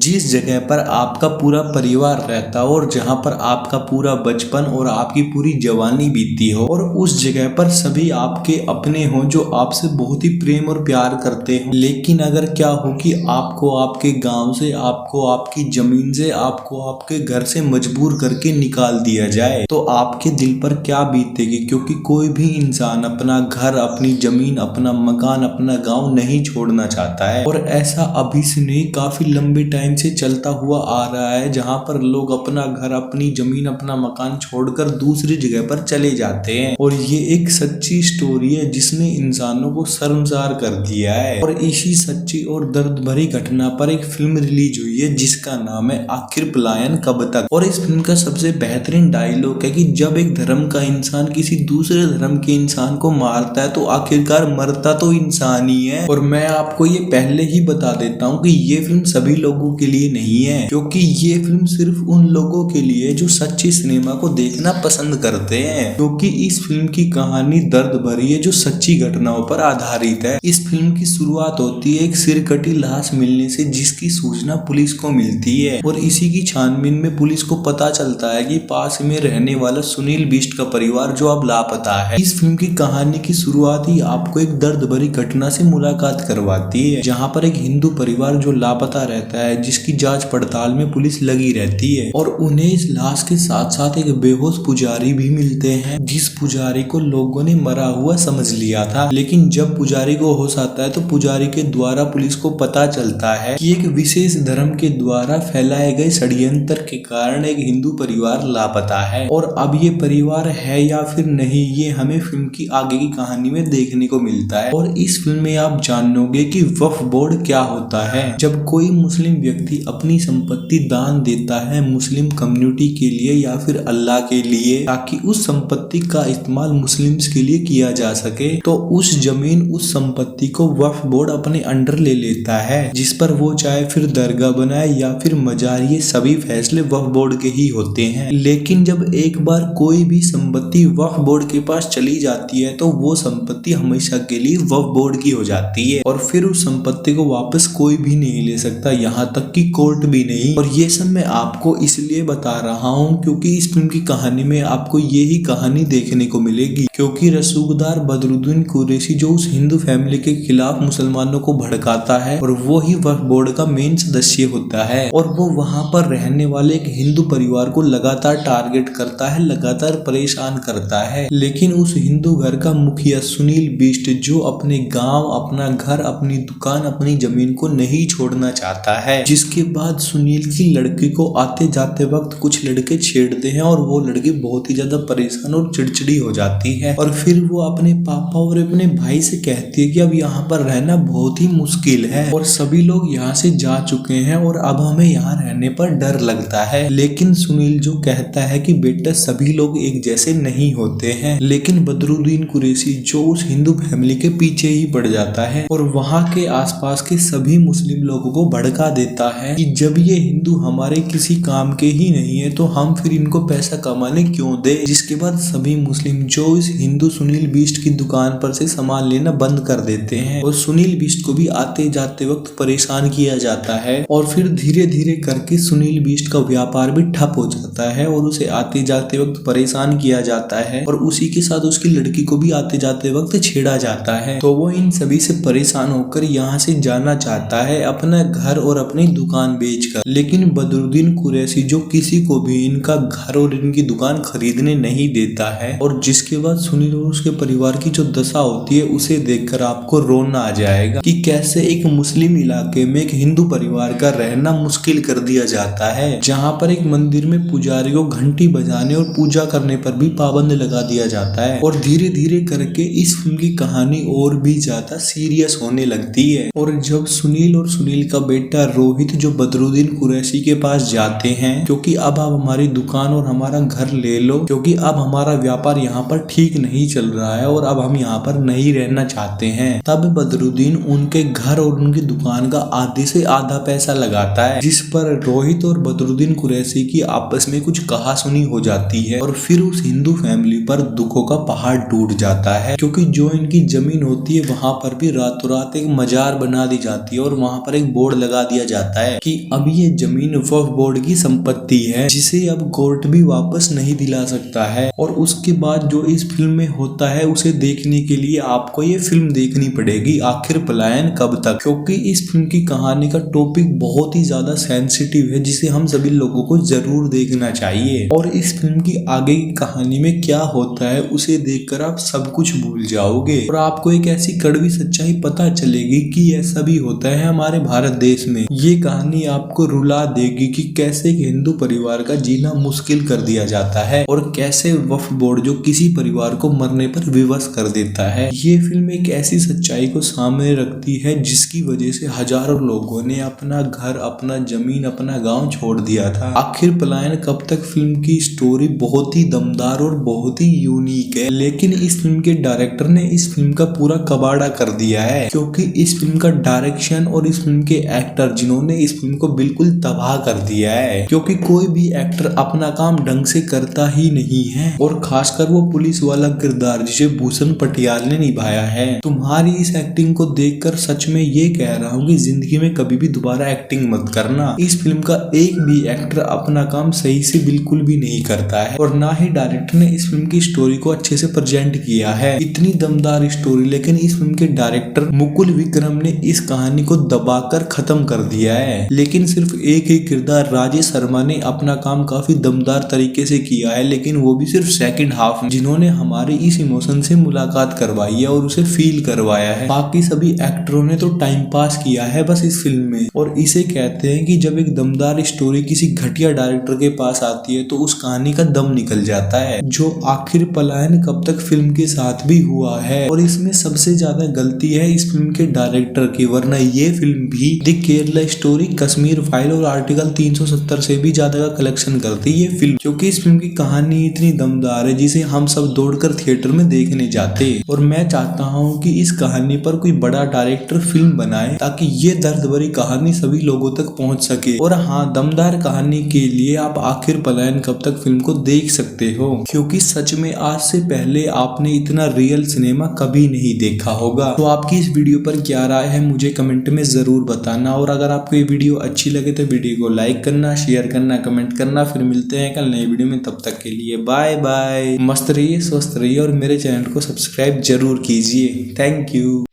जिस जगह पर आपका पूरा परिवार रहता हो और जहाँ पर आपका पूरा बचपन और आपकी पूरी जवानी बीती हो, और उस जगह पर सभी आपके अपने हों जो आपसे बहुत ही प्रेम और प्यार करते हो। लेकिन अगर क्या हो कि आपको आपके गांव से, आपको आपकी जमीन से, आपको आपके घर से मजबूर करके निकाल दिया जाए, तो आपके दिल पर क्या बीतेगी। क्योंकि कोई भी इंसान अपना घर, अपनी जमीन, अपना मकान, अपना गांव नहीं छोड़ना चाहता है। और ऐसा अभी से नहीं, काफी लंबे टाइम से चलता हुआ आ रहा है, जहां पर लोग अपना घर, अपनी जमीन, अपना मकान छोड़कर दूसरी जगह पर चले जाते हैं। और ये एक सच्ची स्टोरी है जिसने इंसानों को शर्मसार कर दिया है। और इसी सच्ची और दर्द भरी घटना पर एक फिल्म रिलीज हुई है जिसका नाम है आखिर पलायन कब तक। और इस फिल्म का सबसे बेहतरीन डायलॉग है कि जब एक धर्म का इंसान किसी दूसरे धर्म के इंसान को मारता है तो आखिरकार मरता तो इंसान ही है। और मैं आपको ये पहले ही बता देता हूँ कि ये फिल्म सभी लोगों के लिए नहीं है, क्योंकि ये फिल्म सिर्फ उन लोगों के लिए जो सच्ची सिनेमा को देखना पसंद करते हैं। क्योंकि इस फिल्म की कहानी दर्द भरी है जो सच्ची घटनाओं पर आधारित है। इस फिल्म की शुरुआत होती है एक सिरकटी लाश मिलने से, जिसकी सूचना पुलिस को मिलती है। और इसी की छानबीन में पुलिस को पता चलता है कि पास में रहने वाला सुनील बिष्ट का परिवार जो अब लापता है। इस फिल्म की कहानी की शुरुआत ही आपको एक दर्द भरी घटना से मुलाकात करवाती है, जहाँ पर एक हिंदू परिवार जो लापता रहता है, जिसकी जांच पड़ताल में पुलिस लगी रहती है। और उन्हें इस लाश के साथ साथ एक बेहोश पुजारी भी मिलते हैं, जिस पुजारी को लोगों ने मरा हुआ समझ लिया था। लेकिन जब पुजारी को होश आता है तो पुजारी के द्वारा पुलिस को पता चलता है कि एक विशेष धर्म के द्वारा फैलाए गए षड्यंत्र के कारण एक हिंदू परिवार लापता है। और अब ये परिवार है या फिर नहीं, ये हमें फिल्म की आगे की कहानी में देखने को मिलता है। और इस फिल्म में आप जानोगे कि वक्फ बोर्ड क्या होता है। जब कोई मुस्लिम व्यक्ति अपनी संपत्ति दान देता है मुस्लिम कम्युनिटी के लिए या फिर अल्लाह के लिए, ताकि उस संपत्ति का इस्तेमाल मुस्लिम्स के लिए किया जा सके, तो उस जमीन, उस संपत्ति को वक्फ बोर्ड अपने अंडर ले लेता है, जिस पर वो चाहे फिर दरगाह बनाए या फिर मजार, ये सभी फैसले वक्फ बोर्ड के ही होते हैं। लेकिन जब एक बार कोई भी संपत्ति वक्फ बोर्ड के पास चली जाती है तो वो संपत्ति हमेशा के लिए वक्फ बोर्ड की हो जाती है, और फिर उस संपत्ति को वापस कोई भी नहीं ले सकता, यहाँ तक कि कोर्ट भी नहीं। और ये सब मैं आपको इसलिए बता रहा हूँ क्योंकि इस फिल्म की कहानी में आपको यही कहानी देखने को मिलेगी। क्योंकि रसूखदार बदरुद्दीन कुरैशी जो उस हिंदू फैमिली के खिलाफ मुसलमानों को भड़काता है, और वो ही वक्फ बोर्ड का मेन सदस्य होता है, और वो वहाँ पर रहने वाले एक हिंदू परिवार को लगातार टारगेट करता है, लगातार परेशान करता है। लेकिन उस हिंदू घर का मुखिया सुनील बिष्ट, जो अपने गांव, अपना घर, अपनी दुकान, अपनी जमीन को नहीं छोड़ना चाहता है, जिसके बाद सुनील की लड़की को आते जाते वक्त कुछ लड़के छेड़ते हैं और वो लड़की बहुत ही ज्यादा परेशान और चिड़चिड़ी हो जाती है। और फिर वो अपने पापा और अपने भाई से कहती है कि अब यहाँ पर रहना बहुत ही मुश्किल है और सभी लोग यहाँ से जा चुके हैं और अब हमें यहाँ रहने पर डर लगता है। लेकिन सुनील जो कहता है कि बेटा सभी लोग एक जैसे नहीं होते हैं। लेकिन बदरुद्दीन कुरैशी जो उस हिंदू फैमिली के पीछे ही पड़ जाता है और वहाँ के आसपास के सभी मुस्लिम लोगों को भड़का देता है कि जब ये हिंदू हमारे किसी काम के ही नहीं है तो हम फिर इनको पैसा कमाने क्यों दे। जिसके बाद सभी मुस्लिम जो इस हिंदू सुनील बिष्ट की दुकान पर से सामान लेना बंद कर देते हैं, और सुनील बिष्ट को भी आते जाते वक्त परेशान किया जाता है। और फिर धीरे धीरे करके सुनील बिष्ट का व्यापार भी ठप हो जाता है और उसे आते जाते वक्त परेशान किया जाता है, और उसी के साथ उसकी लड़की को भी आते जाते वक्त छेड़ा जाता है। तो वो इन सभी से परेशान होकर यहाँ से जाना चाहता है, अपना घर और अपनी दुकान बेचकर। लेकिन बदरुद्दीन कुरैशी जो किसी को भी इनका घर और इनकी दुकान खरीदने नहीं देता है, और जिसके बाद सुनील और उसके परिवार की जो दशा होती है उसे देखकर आपको रोना आ जाएगा कि कैसे एक मुस्लिम इलाके में एक हिंदू परिवार का रहना मुश्किल कर दिया जाता है, जहाँ पर एक मंदिर में पुजारी को घंटी बजाने और पूजा करने पर भी पाबंद लगा दिया जाता है। और धीरे धीरे करके इस फिल्म की कहानी और भी ज्यादा सीरियस होने लगती है। और जब सुनील और सुनील का बेटा रोहित जो बदरुद्दीन कुरैशी के पास जाते हैं, क्योंकि अब आप हमारी दुकान और हमारा घर ले लो, क्योंकि अब हमारा व्यापार यहाँ पर ठीक नहीं चल रहा है और अब हम यहाँ पर नहीं रहना चाहते हैं, तब बदरुद्दीन उनके घर और उनकी दुकान का आधे से आधा पैसा लगाता है, जिस पर रोहित और बदरुद्दीन कुरैशी की आपस में कुछ कहासुनी हो जाती है। और फिर उस हिंदू फैमिली पर दुखों का पहाड़ टूट जाता है, क्योंकि जो इनकी जमीन होती है वहां पर भी रातों रात एक मजार बना दी जाती है और वहां पर एक बोर्ड लगा दिया जाता जाता है कि अब ये जमीन वक्फ बोर्ड की संपत्ति है जिसे अब कोर्ट भी वापस नहीं दिला सकता है। और उसके बाद जो इस फिल्म में होता है उसे देखने के लिए आपको ये फिल्म देखनी पड़ेगी, आखिर पलायन कब तक, क्योंकि इस फिल्म की कहानी का टॉपिक बहुत ही ज्यादा सेंसिटिव है जिसे हम सभी लोगों को जरूर देखना चाहिए। और इस फिल्म की आगे की कहानी में क्या होता है उसे देखकर आप सब कुछ भूल जाओगे और आपको एक ऐसी कड़वी सच्चाई पता चलेगी कि ऐसा भी होता है हमारे भारत देश में। ये कहानी आपको रुला देगी कि कैसे एक हिंदू परिवार का जीना मुश्किल कर दिया जाता है और कैसे वक्फ बोर्ड जो किसी परिवार को मरने पर विवश कर देता है। ये फिल्म एक ऐसी सच्चाई को सामने रखती है जिसकी वजह से हजारों लोगों ने अपना घर, अपना जमीन, अपना गांव छोड़ दिया था। आखिर पलायन कब तक फिल्म की स्टोरी बहुत ही दमदार और बहुत ही यूनिक है, लेकिन इस फिल्म के डायरेक्टर ने इस फिल्म का पूरा कबाड़ा कर दिया है, क्योंकि इस फिल्म का डायरेक्शन और इस फिल्म के एक्टर जिन्होंने इस फिल्म को बिल्कुल तबाह कर दिया है, क्योंकि कोई भी एक्टर अपना काम ढंग से करता ही नहीं है। और खासकर वो पुलिस वाला किरदार जिसे भूषण पटियाल ने निभाया है। तुम्हारी इस एक्टिंग को देखकर सच में ये कह रहा हूँ कि जिंदगी में कभी भी दोबारा एक्टिंग मत करना। इस फिल्म का एक भी एक्टर अपना काम सही से बिल्कुल भी नहीं करता है और ना ही डायरेक्टर ने इस फिल्म की स्टोरी को अच्छे से प्रेजेंट किया है। इतनी दमदार स्टोरी, लेकिन इस फिल्म के डायरेक्टर मुकुल विक्रम ने इस कहानी को दबाकर खत्म कर दिया है। लेकिन सिर्फ एक ही किरदार राजेश शर्मा ने अपना काम काफी दमदार तरीके से किया है, लेकिन वो भी सिर्फ सेकंड हाफ में, जिन्होंने हमारे इस इमोशन से मुलाकात करवाई है और उसे फील करवाया है। बाकी सभी एक्टरों ने तो टाइम पास किया है बस इस फिल्म में। और इसे कहते हैं कि जब एक दमदार स्टोरी किसी घटिया डायरेक्टर के पास आती है तो उस कहानी का दम निकल जाता है, जो आखिर पलायन कब तक फिल्म के साथ भी हुआ है। और इसमें सबसे ज्यादा गलती है इस फिल्म के डायरेक्टर की, वरना ये फिल्म भी the Kerala story, Kashmir file और आर्टिकल 370 से भी ज्यादा का कलेक्शन करती है ये फिल्म, क्योंकि इस फिल्म की कहानी इतनी दमदार है जिसे हम सब दौड़कर थिएटर में देखने जाते। और मैं चाहता हूँ कि इस कहानी पर कोई बड़ा डायरेक्टर फिल्म बनाए ताकि ये दर्द भरी कहानी सभी लोगों तक पहुंच सके। और हाँ, दमदार कहानी के लिए आप आखिर पलायन कब तक फिल्म को देख सकते हो, क्योंकि सच में आज से पहले आपने इतना रियल सिनेमा कभी नहीं देखा होगा। तो आपकी इस वीडियो पर क्या राय है मुझे कमेंट में जरूर बताना। और अगर आपको ये वीडियो अच्छी लगे तो वीडियो को लाइक करना, शेयर करना, कमेंट करना। फिर मिलते हैं कल नई वीडियो में, तब तक के लिए बाय बाय। मस्त रहिए, स्वस्थ रहिए और मेरे चैनल को सब्सक्राइब जरूर कीजिए। Thank you.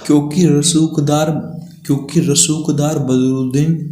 क्योंकि रसूखदार बदरुद्दीन